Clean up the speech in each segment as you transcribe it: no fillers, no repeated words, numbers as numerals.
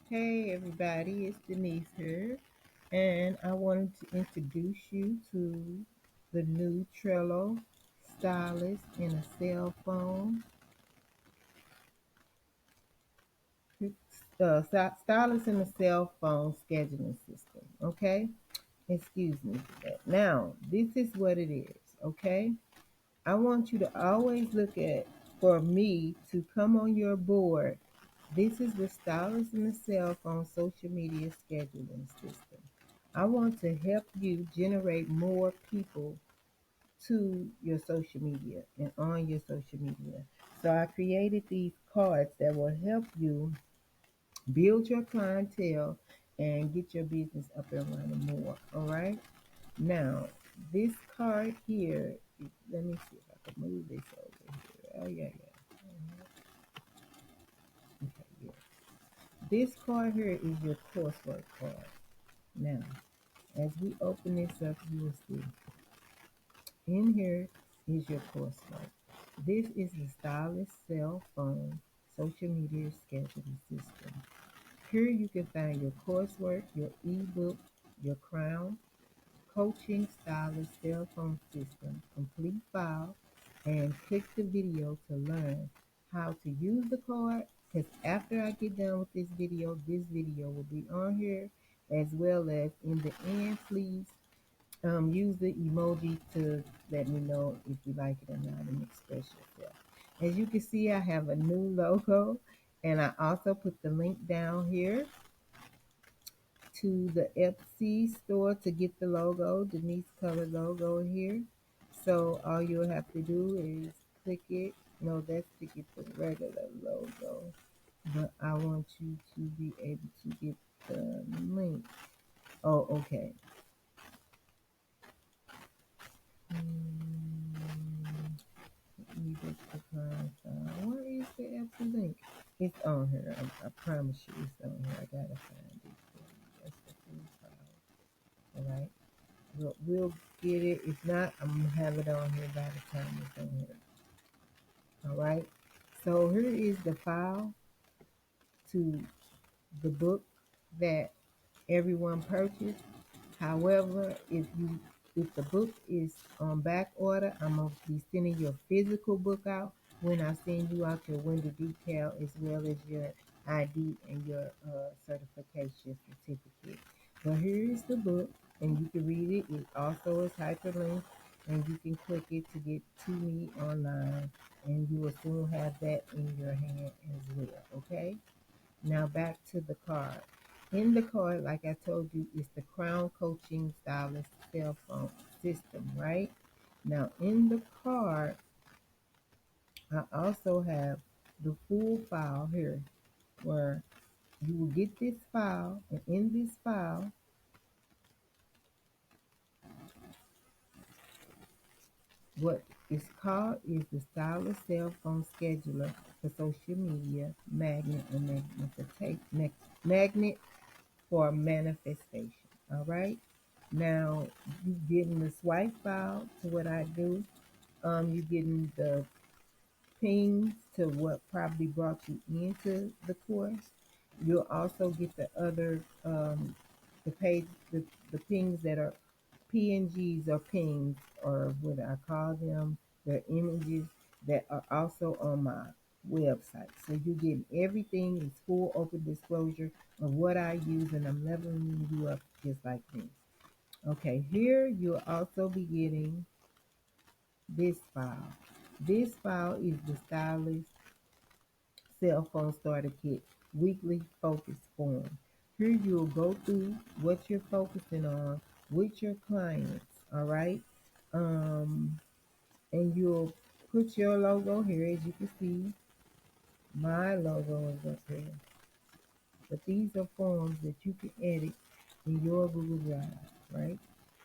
Hey everybody, it's Denise here, and I wanted to introduce you to the new Trello Stylist in a cell phone. Stylist in a cell phone scheduling system. Okay, excuse me for that. Now, this is what it is. Okay, I want you to always look at for me to come on your board. This is the Stylist in the Cell Phone social media scheduling system. I want to help you generate more people to your social media and on your social media. So I created these cards that will help you build your clientele and get your business up and running more. All right. Now, this card here, let me see if I can move this over here. Oh, yeah, yeah. Okay, yeah. This card here is your coursework card. Now, as we open this up, you will see in here is your coursework. This is the Stylist cell phone social media scheduling system. Here you can find your coursework, your ebook, your crown, coaching stylist cell phone system, complete file, and click the video to learn how to use the card. Because after I get done with this video will be on here, as well as in the end, please use the emoji to let me know if you like it or not and express yourself. As you can see, I have a new logo, and I also put the link down here to the Etsy store to get the logo, Denise color logo here. So all you'll have to do is click it. No, that's to get the regular logo. But I want you to be able to get the link. Oh, okay. Let me just click on where is the Etsy link? It's on here. I promise you it's on here. I gotta find it for you. That's the free file. Alright. We'll get it. If not, I'm gonna have it on here by the time it's on here. All right. So here is the file to the book that everyone purchased. However, if the book is on back order, I'm gonna be sending your physical book out when I send you out your window decal as well as your ID and your certification certificate. But here is the book, and you can read it. It also is hyperlinked, and you can click it to get to me online, and you will soon have that in your hand as well. Okay. Now back to the card. In the card, like I told you, is the Crown Coaching Stylist cell phone system, right? Now in the card, I also have the full file here where you will get this file, and in this file, what is called is the Stylist cell phone scheduler for social media magnet and magnet for manifestation. All right. Now you getting the swipe file to what I do. You getting the pings to what probably brought you into the course. You'll also get the other the page the pings that are PNGs or pings or what I call them. They're images that are also on my website. So you're getting everything. It's full open disclosure of what I use, and I'm leveling you up just like this. Okay, here you'll also be getting this file. This file is the Stylist Cell Phone Starter Kit Weekly Focus Form. Here you'll go through what you're focusing on with your clients, all right? Um, and you'll put your logo here. As you can see, my logo is up here. But these are forms that you can edit in your Google Drive, right?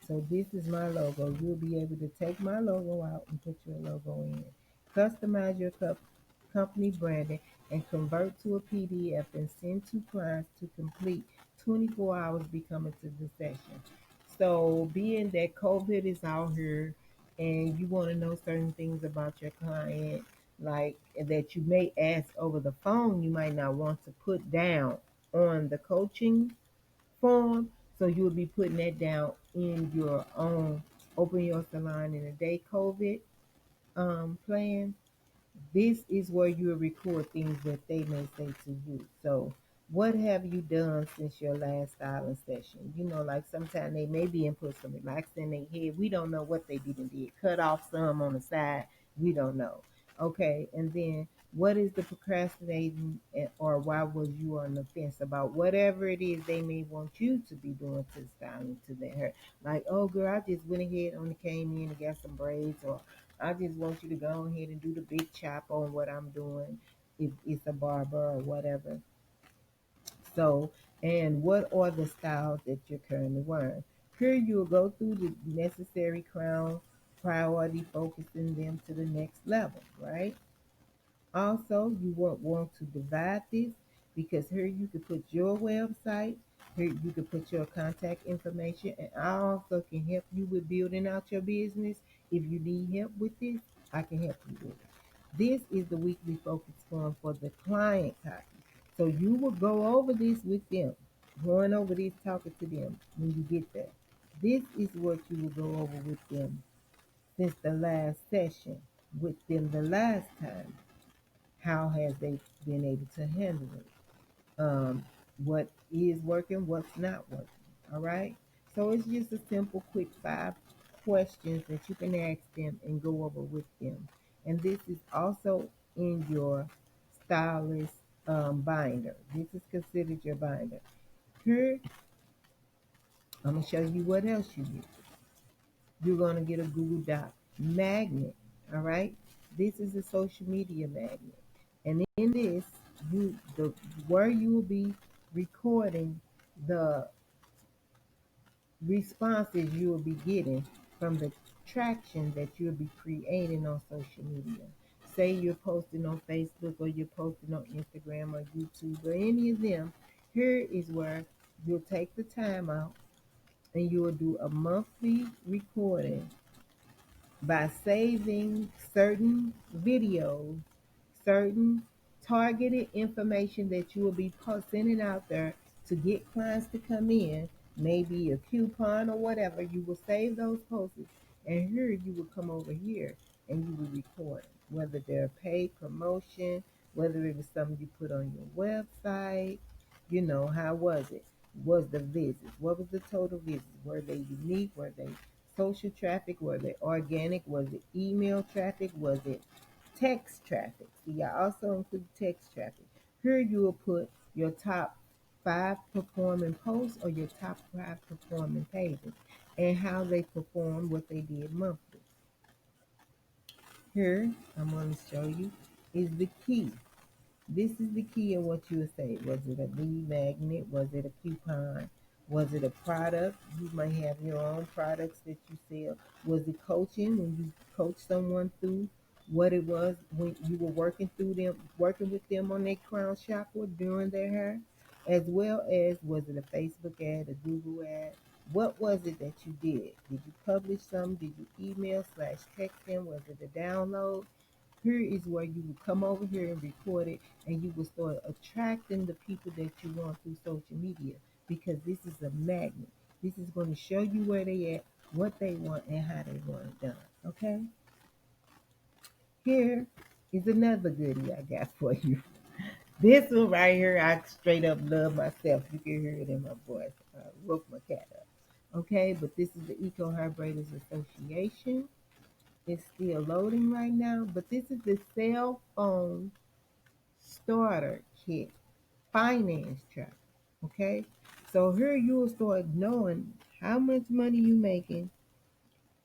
So this is my logo. You'll be able to take my logo out and put your logo in. Customize your company branding and convert to a PDF and send to clients to complete 24 hours becoming to the session. So being that COVID is out here and you want to know certain things about your client, like that you may ask over the phone, you might not want to put down on the coaching form. So you'll be putting that down in your own Open Your Salon in a Day COVID plan. This is where you record things that they may say to you. So, what have you done since your last styling session? You know, like sometimes they may be input some relax in their head. We don't know what they did. Cut off some on the side. We don't know. Okay, and then what is the procrastinating or why was you on the fence about whatever it is they may want you to be doing to styling to their hair? Like, oh girl, I just went ahead and came in and got some braids, or I just want you to go ahead and do the big chop on what I'm doing if it's a barber or whatever. So, and what are the styles that you're currently wearing? Here you'll go through the necessary crown priority, focusing them to the next level, right? Also, you want to divide this because here you can put your website, here you can put your contact information, and I also can help you with building out your business. If you need help with this, I can help you with it. This is the weekly focus form for the client copy. So you will go over this with them, going over this, talking to them when you get there. This is what you will go over with them since the last session, with them the last time. How has they been able to handle it? What is working, what's not working. All right. So it's just a simple, quick 5 questions that you can ask them and go over with them. And this is also in your stylist binder. This is considered your binder. Here, I'm gonna show you what else you get. You're gonna get a Google Doc magnet. All right. This is a social media magnet. And in this, where you will be recording the responses you will be getting from the traction that you'll be creating on social media. Say you're posting on Facebook or you're posting on Instagram or YouTube or any of them. Here is where you'll take the time out and you will do a monthly recording by saving certain videos, certain targeted information that you will be sending out there to get clients to come in, maybe a coupon or whatever. You will save those posts, and here you will come over here and you will record whether they're paid promotion, whether it was something you put on your website. You know, how was it? Was the visits? What was the total visits? Were they unique? Were they social traffic? Was it organic? Was it email traffic? Was it text traffic? See, I also include text traffic. Here you will put your top 5 performing posts or your top 5 performing pages and how they performed, what they did monthly. Here, I'm going to show you is the key. This is the key of what you would say. Was it a lead magnet? Was it a coupon? Was it a product? You might have your own products that you sell. Was it coaching when you coach someone through what it was when you were working with them on their crown chakra during their hair? As well as was it a Facebook ad, a Google ad? What was it that you did? Did you publish some? Did you email/text them? Was it a download? Here is where you will come over here and record it, and you will start attracting the people that you want through social media, because this is a magnet. This is going to show you where they at, what they want, and how they want it done. Okay? Here is another goodie I got for you. This one right here, I straight up love myself. You can hear it in my voice. I woke my cat up. Okay, but this is the Eco Hair Braiders Association. It's still loading right now, but this is the cell phone starter kit finance tracker. Okay, so here you will start knowing how much money you making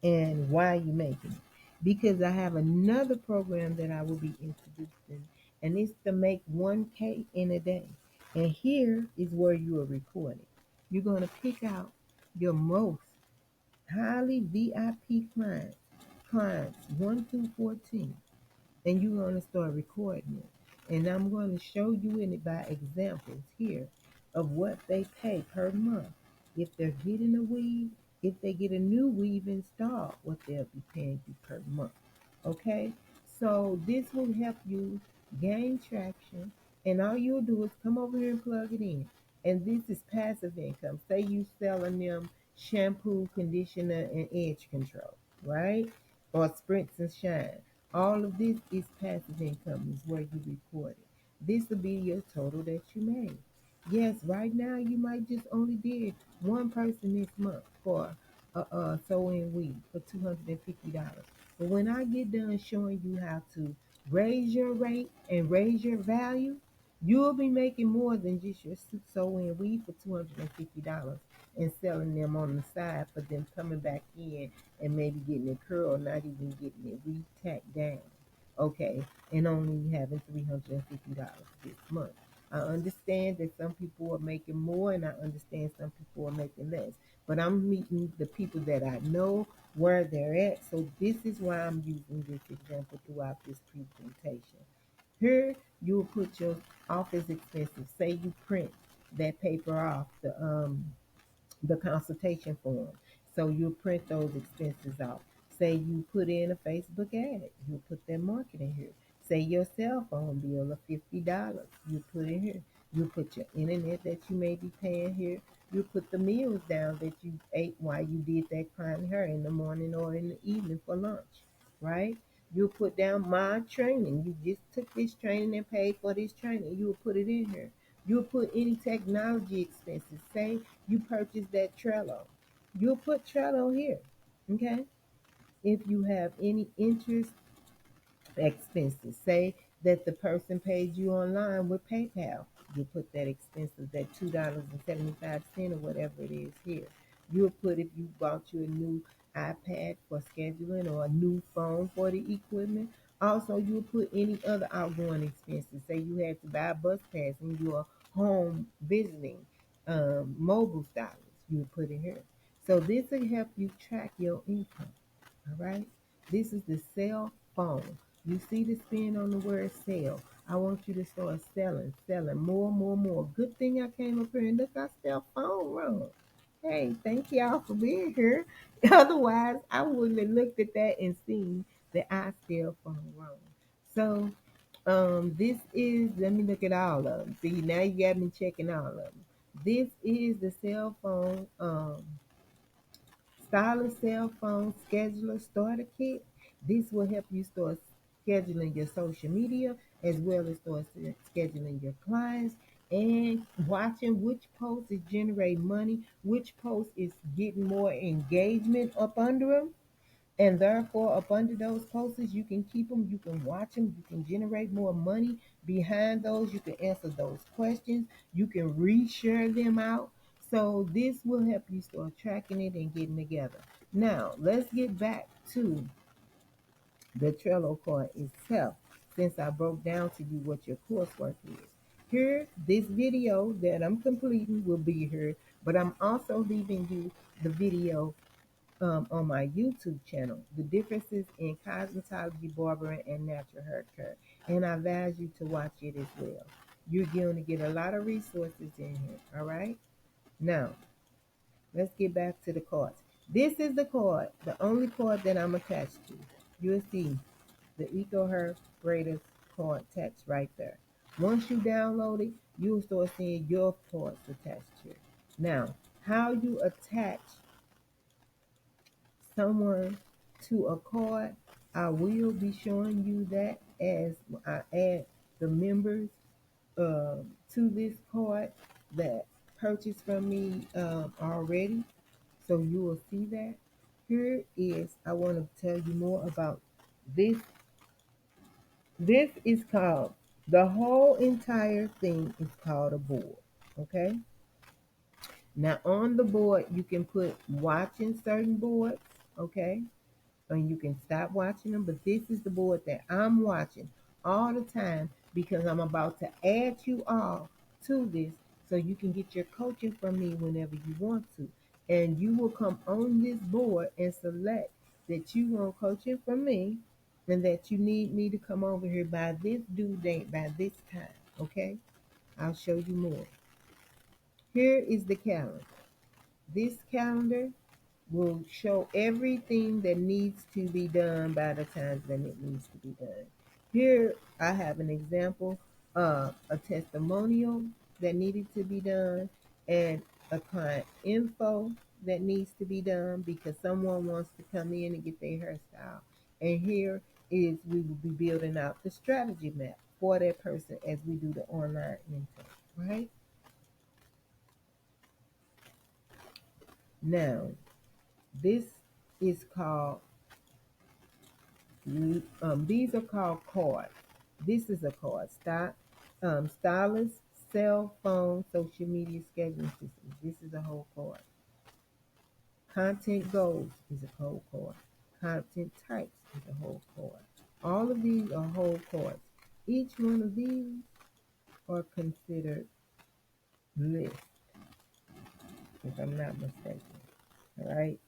and why you making it, because I have another program that I will be introducing, and it's to make 1K in a day. And here is where you are recording. You're going to pick out your most highly VIP clients 1 through 14, and you're going to start recording it. And I'm going to show you in it by examples here of what they pay per month. If they're getting a weave, if they get a new weave installed, what they'll be paying you per month. Okay? So this will help you gain traction, and all you'll do is come over here and plug it in. And this is passive income. Say you selling them shampoo, conditioner, and edge control, right? Or sprints and shine. All of this is passive income, is where you report it. This will be your total that you made. Yes, right now you might just only did one person this month for a sew-in weave for $250. But when I get done showing you how to raise your rate and raise your value, you'll be making more than just your sew-in weave for $250 and selling them on the side for them coming back in and maybe getting it curled, not even getting it re-tacked down. Okay, and only having $350 this month. I understand that some people are making more, and I understand some people are making less. But I'm meeting the people that I know where they're at. So this is why I'm using this example throughout this presentation. Here, you'll put your office expenses. Say you print that paper off, the consultation form. So you'll print those expenses out. Say you put in a Facebook ad, you put that marketing here. Say your cell phone bill of $50, you put in here. You put your internet that you may be paying here. You put the meals down that you ate while you did that client hair in the morning or in the evening for lunch, right? You'll put down my training. You just took this training and paid for this training. You'll put it in here. You'll put any technology expenses. Say you purchase that Trello. You'll put Trello here. Okay. If you have any interest expenses, say that the person paid you online with PayPal, you put that expense of that $2.75 or whatever it is here. You'll put if you bought you a new iPad for scheduling or a new phone for the equipment. Also, you'll put any other outgoing expenses. Say you had to buy a bus pass and you're home visiting, mobile stylist, you'll put it here. So this will help you track your income. All right. This is the cell phone. You see the spin on the word sell. I want you to start selling more, more, more. Good thing I came up here and look, I spelled phone wrong. Hey, thank y'all for being here. Otherwise, I wouldn't have looked at that and seen that I spelled phone wrong. So, this is, let me look at all of them. See, now you got me checking all of them. This is the cell phone, Stylist cell phone scheduler starter kit. This will help you start scheduling your social media as well as start scheduling your clients and watching which post is generating money, which post is getting more engagement up under them. And therefore, up under those posts, you can keep them, you can watch them, you can generate more money behind those, you can answer those questions, you can reshare them out. So this will help you start tracking it and getting together. Now, let's get back to the Trello card itself, since I broke down to you what your coursework is. Here, this video that I'm completing will be here, but I'm also leaving you the video on my YouTube channel, the differences in cosmetology, barbering, and natural hair care. And I advise you to watch it as well. You're going to get a lot of resources in here, all right? Now, let's get back to the cards. This is the card, the only card that I'm attached to. You'll see the Eco Hair Greatest card text right there. Once you download it, you'll start seeing your cards attached here. Now, how you attach someone to a card, I will be showing you that as I add the members to this card that purchased from me already. So you will see that. Here is, I want to tell you more about this. This is called, the whole entire thing is called a board. Okay. Now on the board, you can put watching certain boards. Okay. And you can stop watching them. But this is the board that I'm watching all the time because I'm about to add you all to this so you can get your coaching from me whenever you want to. And you will come on this board and select that you want coaching from me and that you need me to come over here by this due date, by this time. Okay? I'll show you more. Here is the calendar. This calendar will show everything that needs to be done by the time that it needs to be done. Here I have an example of a testimonial that needed to be done, and a client info that needs to be done because someone wants to come in and get their hairstyle. And here is we will be building out the strategy map for that person as we do the online intake, right? Now, this is called, these are called cards. This is a card. Stylist, cell phone, social media scheduling system. This is a whole card. Content goals is a whole card. Content types is a whole card. All of these are whole cards. Each one of these are considered lists, if I'm not mistaken. All right.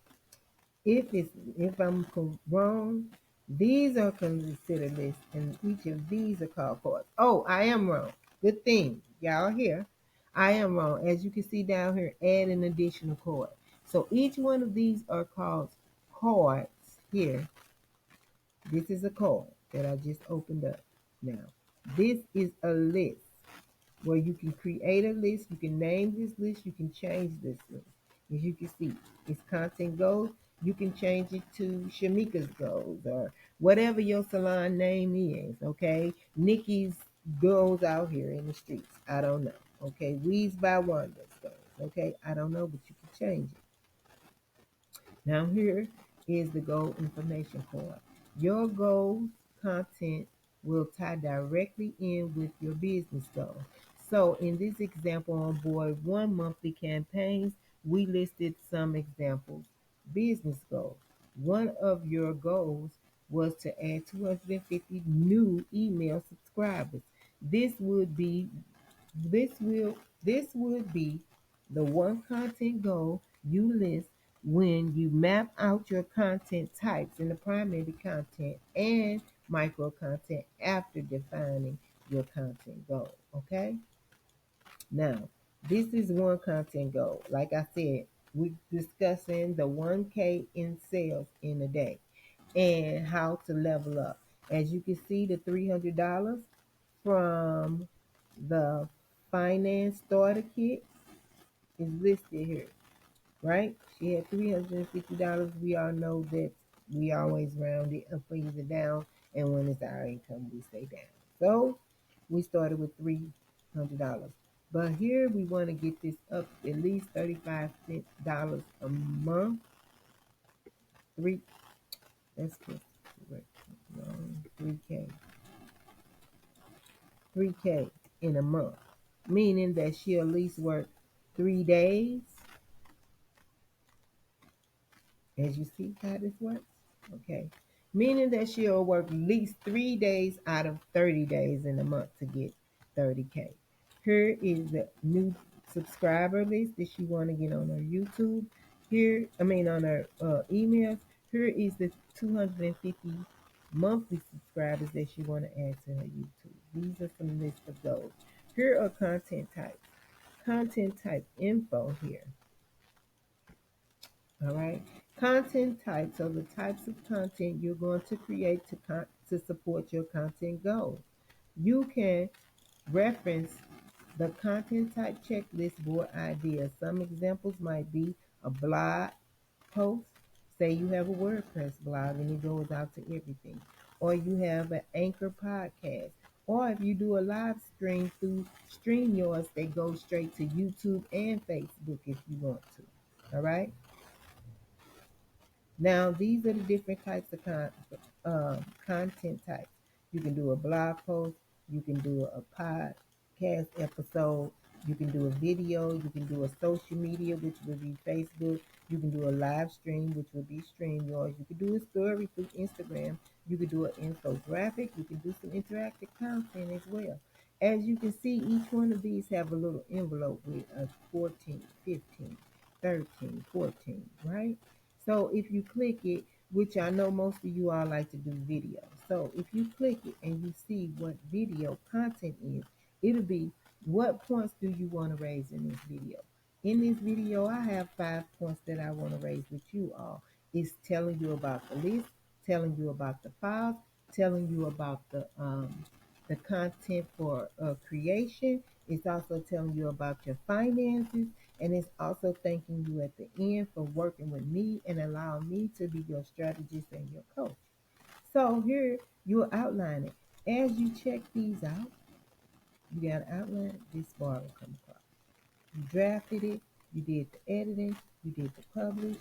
If I'm wrong, these are considered lists, and each of these are called cards. Oh, I am wrong. Good thing y'all here. I am wrong. As you can see down here, add an additional card. So each one of these are called cards here. This is a card that I just opened up. Now, this is a list where you can create a list, you can name this list, you can change this list. As you can see, it's content goals. You can change it to Shamika's goals or whatever your salon name is, okay? Nikki's goals out here in the streets. I don't know. Okay, Weeds by Wanda's goals. Okay, I don't know, but you can change it. Now here is the goal information card. Your goals content will tie directly in with your business goal. So in this example on board one monthly campaigns, we listed some examples. Business goals. One of your goals was to add 250 new email subscribers. This would be this would be the one content goal you list when you map out your content types in the primary content and micro content after defining your content goal. Okay. Now, this is one content goal. Like I said, we're discussing the 1K in sales in a day and how to level up. As you can see, the $300 from the finance starter kit is listed here, right? She had $350. We all know that we always round it up, it down, and when it's our income, we stay down. So we started with $300. But here we want to get this up at least $35 a month. Three, that's just correct. 3K. 3K in a month, meaning that she'll at least work 3 days. As you see how this works, okay, meaning that she'll work at least 3 days out of 30 days in a month to get 30K. Here is the new subscriber list that she want to get on her YouTube. On her emails. Here is the 250 monthly subscribers that she want to add to her YouTube. These are some lists of those. Here are content types. Content type info here. All right. Content types are the types of content you're going to create to support your content goals. You can reference the content type checklist board ideas. Some examples might be a blog post. Say you have a WordPress blog and it goes out to everything. Or you have an anchor podcast. Or if you do a live stream through StreamYards, they go straight to YouTube and Facebook if you want to. All right. Now, these are the different types of content types. You can do a blog post, you can do a podcast episode, you can do a video, you can do a social media, which would be Facebook, you can do a live stream, which would be StreamYards, you can do a story through Instagram, you can do an infographic, you can do some interactive content as well. As you can see, each one of these have a little envelope with a 14, 15, 13, 14, right? So if you click it, which I know most of you all like to do video. So if you click it and you see what video content is, it'll be what points do you want to raise in this video. In this video, I have 5 points that I want to raise with you all. It's telling you about the list, telling you about the files, telling you about the content for creation. It's also telling you about your finances, and it's also thanking you at the end for working with me and allowing me to be your strategist and your coach. So here you'll outline it. As you check these out, you got to outline this bar will come across. You drafted it, you did the editing, you did the publish.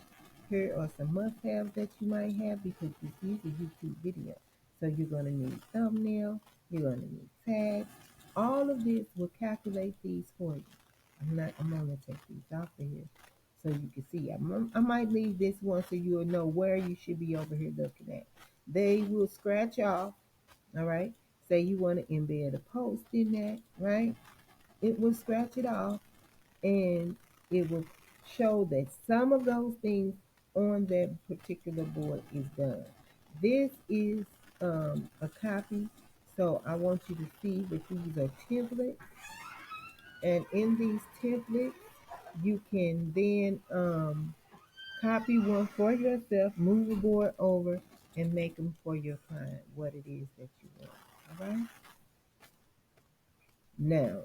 Here are some must-haves that you might have because this is a YouTube video. So you're going to need thumbnail, you're going to need tags. All of this will calculate these for you. I'm going to take these off of here so you can see. I might leave this one so you'll know where you should be over here looking at. They will scratch off, all right? Say you want to embed a post in that, right? It will scratch it off and it will show that some of those things on that particular board is done. This is a copy, so I want you to see that these are templates, and in these templates, you can then copy one for yourself, move a board over, and make them for your client, what it is that you want. All right? Now,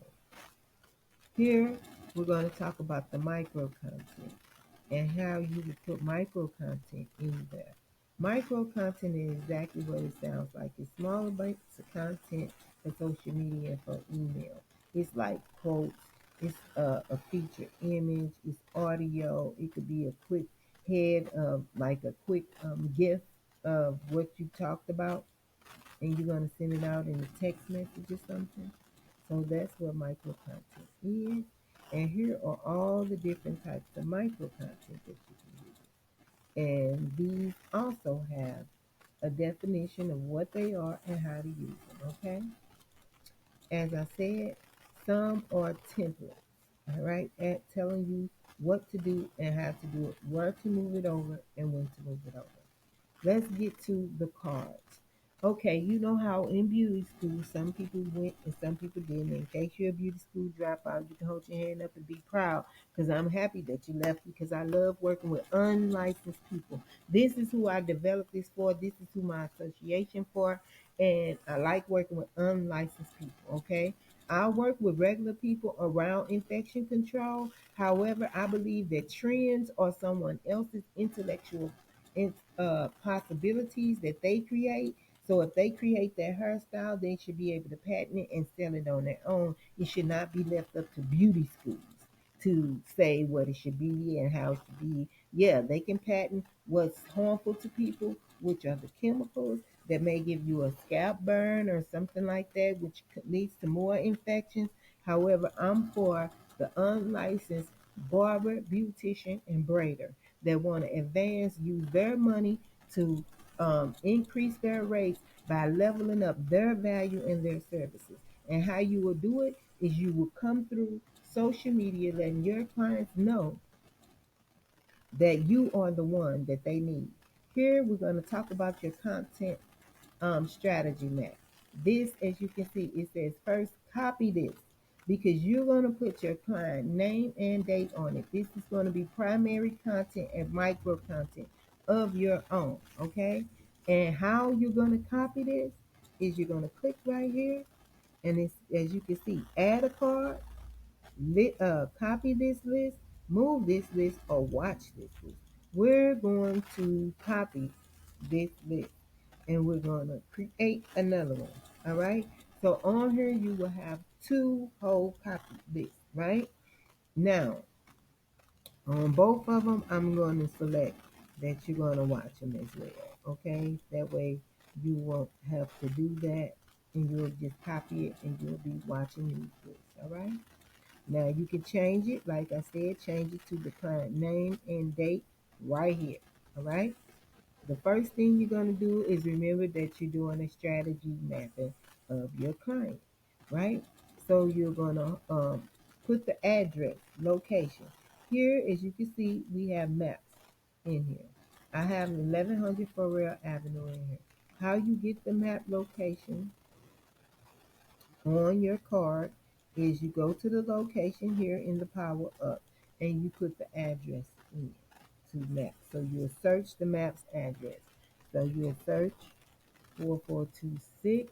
here we're going to talk about the micro content and how you would put micro content in there. Micro content is exactly what it sounds like. It's smaller bites of content for social media and for email. It's like quotes, it's a featured image, it's audio, it could be a quick head of like a quick gif of what you talked about, and you're going to send it out in a text message or something. So that's what micro content is. And here are all the different types of micro content that you can use. And these also have a definition of what they are and how to use them, okay? As I said, some are templates, all right, at telling you what to do and how to do it, where to move it over, and when to move it over. Let's get to the cards. Okay, you know how in beauty school some people went and some people didn't. In case you're a beauty school dropout, you can hold your hand up and be proud because I'm happy that you left because I love working with unlicensed people. This is who I developed this for. This is who my association for. And I like working with unlicensed people, okay? I work with regular people around infection control. However, I believe that trends are someone else's intellectual possibilities that they create. So if they create that hairstyle, they should be able to patent it and sell it on their own. It should not be left up to beauty schools to say what it should be and how it should be. Yeah, they can patent what's harmful to people, which are the chemicals that may give you a scalp burn or something like that, which leads to more infections. However, I'm for the unlicensed barber, beautician, and braider that want to advance, use their money to increase their rates by leveling up their value and their services. And how you will do it is you will come through social media letting your clients know that you are the one that they need. Here we're going to talk about your content strategy map. This, as you can see, it says first copy this because you're going to put your client name and date on it. This is going to be primary content and micro content of your own, okay? And how you're going to copy this is you're going to click right here, and it's, as you can see, add a card, copy this list, move this list, or watch this list. We're going to copy this list and we're going to create another one. All right. So on here, you will have two whole copy lists, right? Now, on both of them, I'm going to select that you're going to watch them as well. Okay. That way you won't have to do that and you'll just copy it and you'll be watching these lists. All right. Now you can change it, like I said, change it to the client name and date right here. All right. The first thing you're going to do is remember that you're doing a strategy mapping of your client, right? So you're going to put the address, location. Here, as you can see, we have maps in here. I have 1100 Forel Avenue in here. How you get the map location on your card is you go to the location here in the power up and you put the address in to map. So you'll search the map's address. So you'll search 4426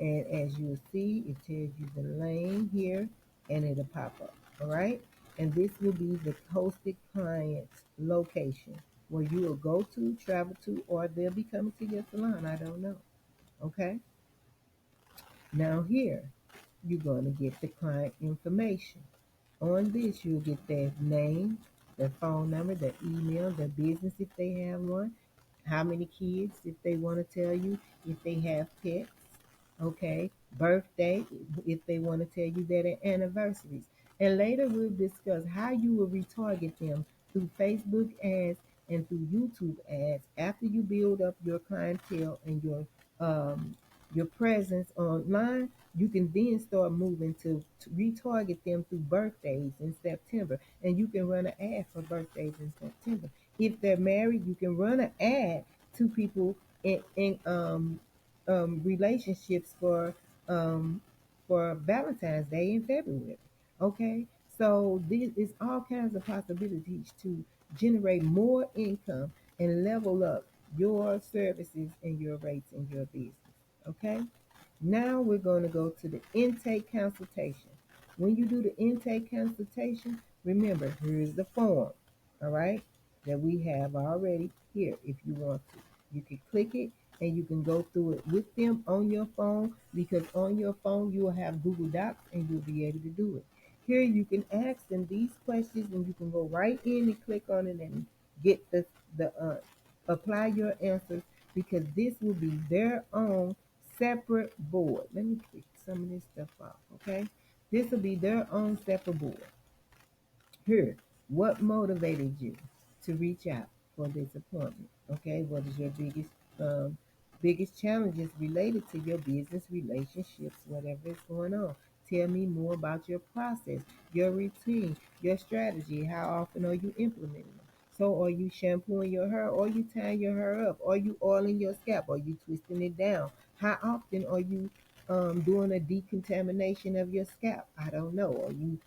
and as you'll see it tells you the lane here and it'll pop up. All right. And this will be the hosted client's location where you will go to, travel to, or they'll be coming to your salon. I don't know. Okay. Now here, you're going to get the client information. On this, you'll get their name, their phone number, their email, their business if they have one, how many kids if they want to tell you, if they have pets, okay, birthday if they want to tell you their anniversaries. And later we'll discuss how you will retarget them through Facebook ads and through YouTube ads after you build up your clientele and your presence online. You can then start moving to retarget them through birthdays in September, and you can run an ad for birthdays in September. If they're married, you can run an ad to people in relationships for Valentine's Day in February. Okay, so this is all kinds of possibilities to generate more income and level up your services and your rates in your business. Okay, now we're going to go to the intake consultation. When you do the intake consultation, remember, here's the form, all right, that we have already here if you want to. You can click it and you can go through it with them on your phone, because on your phone you will have Google Docs and you'll be able to do it. Here you can ask them these questions and you can go right in and click on it and get the apply your answers, because this will be their own separate board. Let me pick some of this stuff off, okay? This will be their own separate board. Here, what motivated you to reach out for this appointment? Okay, what is your biggest challenges related to your business relationships, whatever is going on? Tell me more about your process, your routine, your strategy. How often are you implementing them? So, are you shampooing your hair? Or are you tying your hair up? Are you oiling your scalp? Are you twisting it down? How often are you doing a decontamination of your scalp? I don't know. Are you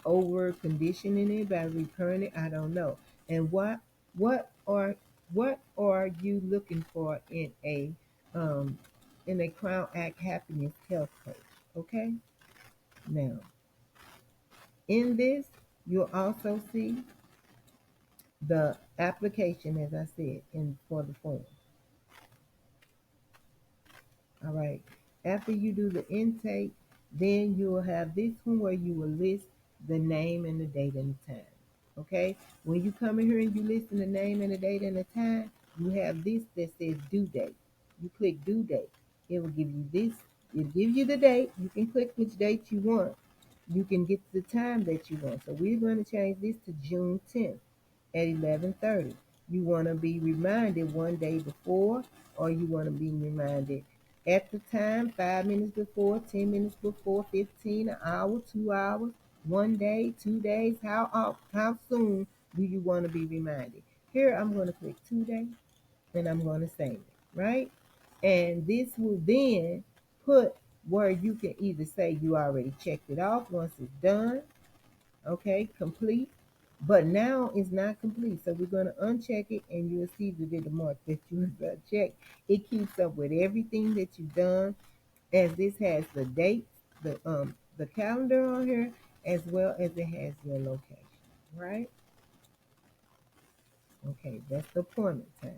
over conditioning it by repairing it? I don't know. And what are what are you looking for um in a Crown Act happiness health coach? Okay. Now in this, you'll also see the application, as I said, in for the form. All right. After you do the intake, then you will have this one where you will list the name and the date and the time. Okay. When you come in here and you list the name and the date and the time, you have this that says due date. You click due date. It will give you this. It'll give you the date. You can click which date you want. You can get the time that you want. So we're going to change this to June 10th at 11:30. You want to be reminded one day before, or you want to be reminded at the time, 5 minutes before, 10 minutes before, 15, an hour, 2 hours, one day, 2 days. How soon do you want to be reminded? Here I'm going to click 2 days and I'm going to save it, right? And this will then put where you can either say you already checked it off once it's done, okay, complete. But now it's not complete. So we're going to uncheck it and you'll see the mark that you have checked. It keeps up with everything that you've done, as this has the dates, the calendar on here, as well as it has your location, right? Okay, that's the appointment time.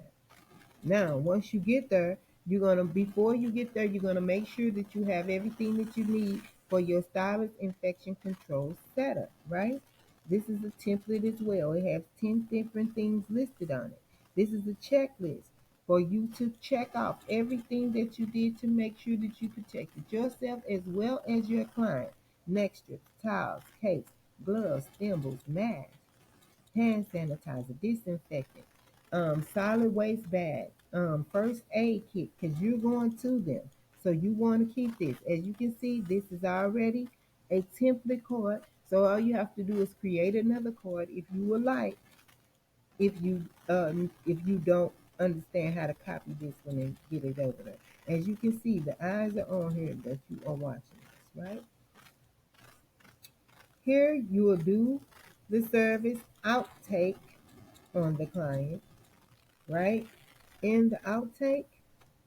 Now, once you get there, before you get there, you're gonna make sure that you have everything that you need for your stylist infection control setup, right? This is a template as well. It has 10 different things listed on it. This is a checklist for you to check off everything that you did to make sure that you protected yourself as well as your client. Neck strips, towels, capes, gloves, thimbles, masks, hand sanitizer, disinfectant, solid waste bag, first aid kit, because you're going to them. So you want to keep this. As you can see, this is already a template card. So all you have to do is create another card if you would like. If you don't understand how to copy this one and get it over there. As you can see, the eyes are on here that you are watching this, right? Here you will do the service outtake on the client, right? In the outtake,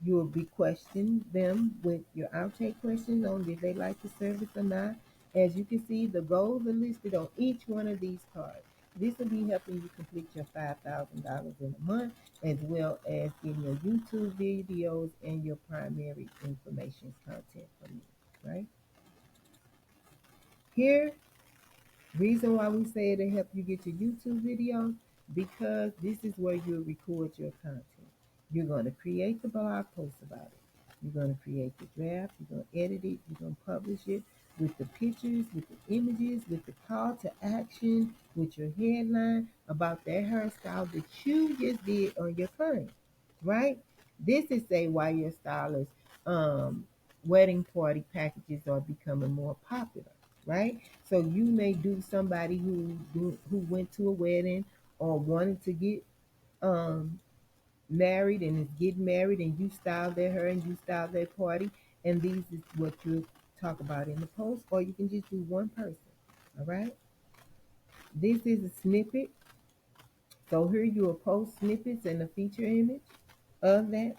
you will be questioning them with your outtake questions on did they like the service or not. As you can see, the goals are listed on each one of these cards. This will be helping you complete your $5,000 in a month, as well as getting your YouTube videos and your primary information content from me, right? Here, reason why we say it'll help you get your YouTube videos, because this is where you'll record your content. You're going to create the blog post about it. You're going to create the draft. You're going to edit it. You're going to publish it with the pictures, with the images, with the call to action, with your headline about that hairstyle that you just did on your client, right? This is say why your stylist wedding party packages are becoming more popular, right? So you may do somebody who went to a wedding or wanted to get um married and is getting married, and you style their hair and you style their party, and these is what you talk about in the post, or you can just do one person. All right. This is a snippet. So here you will post snippets and a feature image of that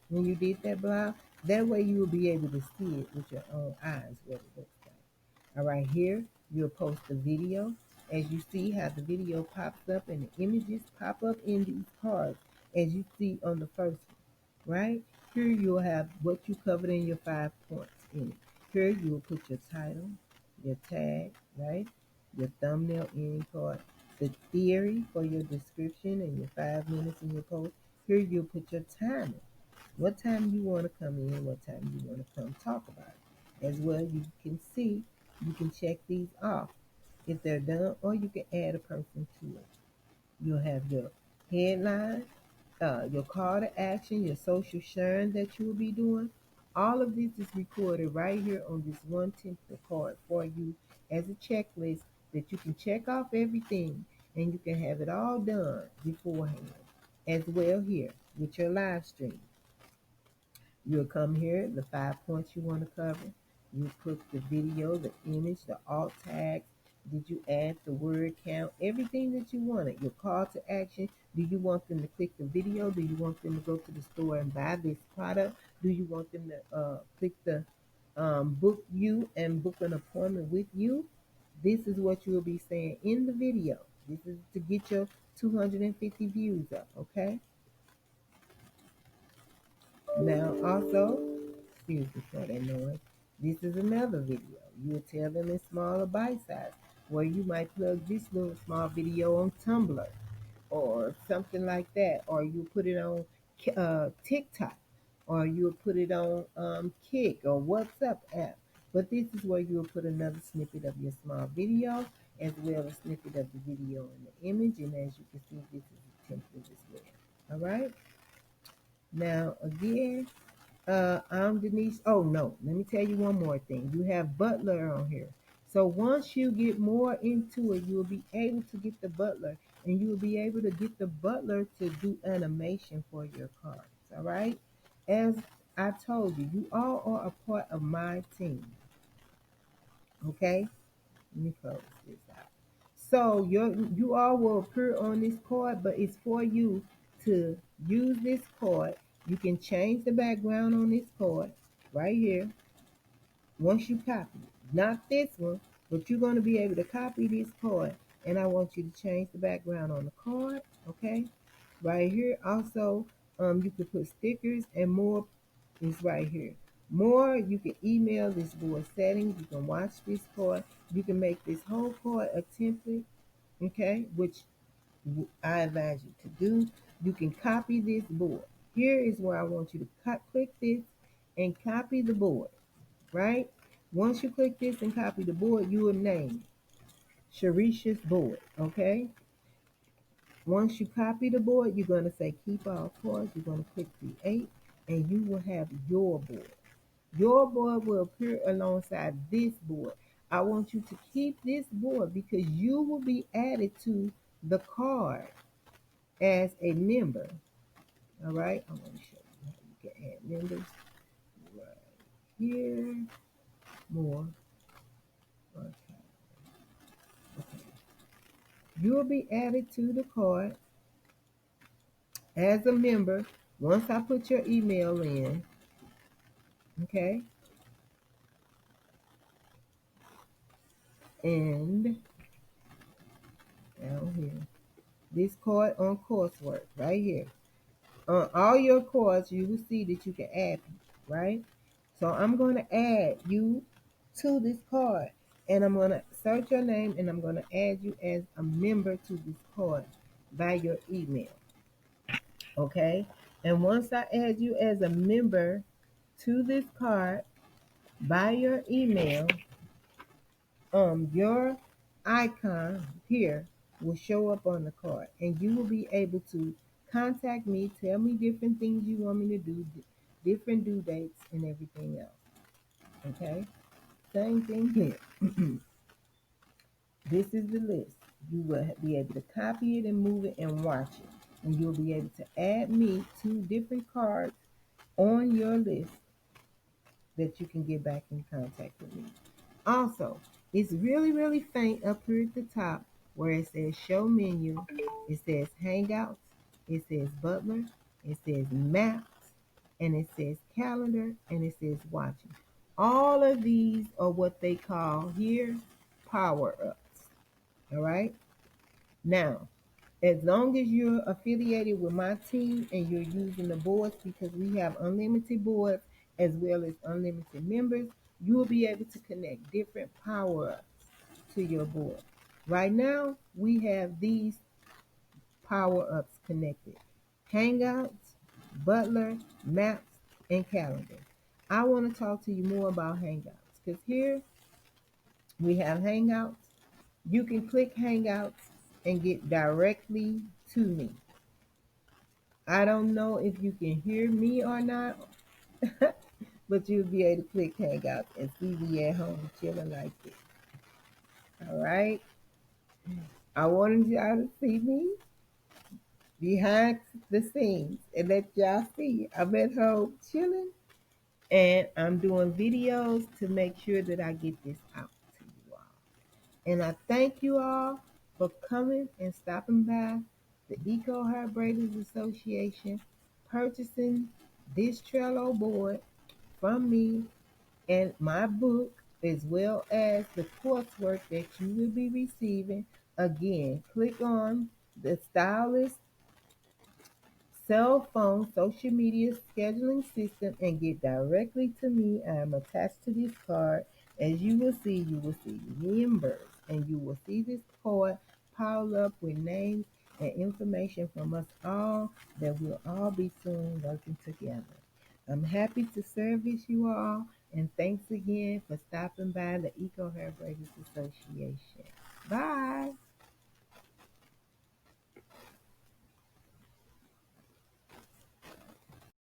when you did that blog. That way you will be able to see it with your own eyes what it looks like. All right, here you'll post the video. As you see how the video pops up and the images pop up in these cards, as you see on the first one, right? Here you'll have what you covered in your 5 points in it. Here you will put your title, your tag, right? Your thumbnail ending card, the theory for your description and your 5 minutes in your post. Here you'll put your timing. What time you want to come in, what time you want to come talk about it. As well, you can see, you can check these off if they're done, or you can add a person to it. You'll have your headline, your call to action, your social sharing that you will be doing. All of this is recorded right here on this one template card for you as a checklist that you can check off everything, and you can have it all done beforehand. As well here with your live stream. You'll come here, the 5 points you want to cover. You put the video, the image, the alt tags. Did you add the word count? Everything that you wanted. Your call to action. Do you want them to click the video? Do you want them to go to the store and buy this product? Do you want them to click the book you and book an appointment with you? This is what you will be saying in the video. This is to get your 250 views up, okay? Now also, excuse me for that noise, this is another video. You will tell them in smaller bite size, where you might plug this little small video on Tumblr or something like that, or you put it on TikTok, or you'll put it on Kick or WhatsApp app. But this is where you'll put another snippet of your small video, as well as snippet of the video and the image. And as you can see, this is a template as well. All right. Now again, I'm Denise. Oh no, let me tell you one more thing. You have Butler on here. So once you get more into it, you will be able to get the Butler, and you will be able to get the Butler to do animation for your cards. All right. As I told you, you all are a part of my team. Okay. Let me close this out. So you all will appear on this card, but it's for you to use this card. You can change the background on this card right here once you copy it. Not this one, but you're going to be able to copy this card, and I want you to change the background on the card, okay? Right here also, you can put stickers, and more is right here. More, you can email this board settings. You can watch this card. You can make this whole card a template, okay, which I advise you to do. You can copy this board. Here is where I want you to click this and copy the board, right? Once you click this and copy the board, you will name it Sharisha's board, okay? Once you copy the board, you're going to say keep all cards. You're going to click create, and you will have your board. Your board will appear alongside this board. I want you to keep this board because you will be added to the card as a member. All right, I'm going to show you how you can add members right here. More. Okay. Okay. You will be added to the card as a member once I put your email in. Okay. And down here, this card on coursework right here. On all your cards, you will see that you can add people, right? So I'm going to add you to this card, and I'm going to search your name, and I'm going to add you as a member to this card by your email. Okay? And once I add you as a member to this card by your email, your icon here will show up on the card, and you will be able to contact me, tell me different things you want me to do, different due dates and everything else. Okay, same thing here. This is the list. You will be able to copy it and move it and watch it, and you'll be able to add me to different cards on your list that you can get back in contact with me. Also, it's really, really faint up here at the top where it says show menu. It says hangouts. It says butler. It says maps. And it says calendar. And it says watching. All of these are what they call here power ups. All right. Now, as long as you're affiliated with my team and you're using the boards, because we have unlimited boards as well as unlimited members, you will be able to connect different power ups to your board. Right now, we have these power ups connected: Hangouts, Butler, Maps, and Calendar. I want to talk to you more about Hangouts because here we have Hangouts. You can click Hangouts and get directly to me. I don't know if you can hear me or not, but you'll be able to click Hangouts and see me at home chilling like this. All right. I wanted y'all to see me behind the scenes and let y'all see I'm at home chilling and I'm doing videos to make sure that I get this out to you all. And I thank you all for coming and stopping by the Eco Hair Braiders Association, purchasing this Trello board from me and my book, as well as the coursework that you will be receiving. Again, click on the Stylist cell phone social media scheduling system and get directly to me. I am attached to this card. As you will see members, and you will see this card piled up with names and information from us all that we'll all be soon working together. I'm happy to service you all, and thanks again for stopping by the Eco Hair Braiders Association. Bye.